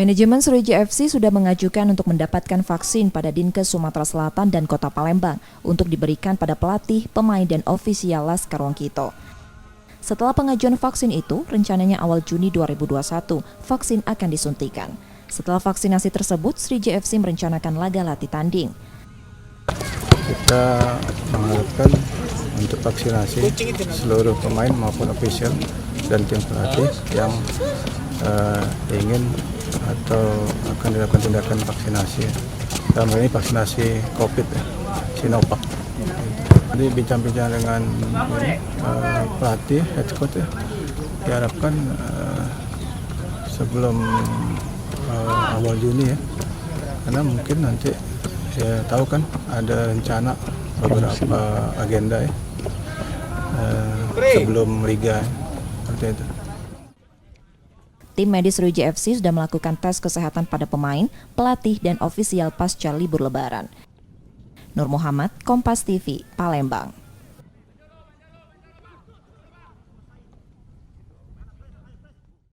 Manajemen Sriwijaya FC sudah mengajukan untuk mendapatkan vaksin pada Dinkes Sumatera Selatan dan Kota Palembang untuk diberikan pada pelatih, pemain, dan ofisial Laskar Wankito. Setelah pengajuan vaksin itu, rencananya awal Juni 2021, vaksin akan disuntikan. Setelah vaksinasi tersebut, Sriwijaya FC merencanakan laga latih tanding. Kita mengharapkan untuk vaksinasi seluruh pemain maupun ofisial dan tim pelatih yang ingin atau akan dilakukan tindakan vaksinasi. Dalam hal ini vaksinasi COVID, Sinovac. Jadi bincang-bincang dengan pelatih, head coach diharapkan sebelum awal Juni ya, karena mungkin nanti ya tahu kan ada rencana beberapa agenda ya, sebelum liga seperti itu. Tim medis Sriwijaya FC sudah melakukan tes kesehatan pada pemain, pelatih, dan ofisial pasca libur Lebaran. Nur Muhammad, Kompas TV, Palembang.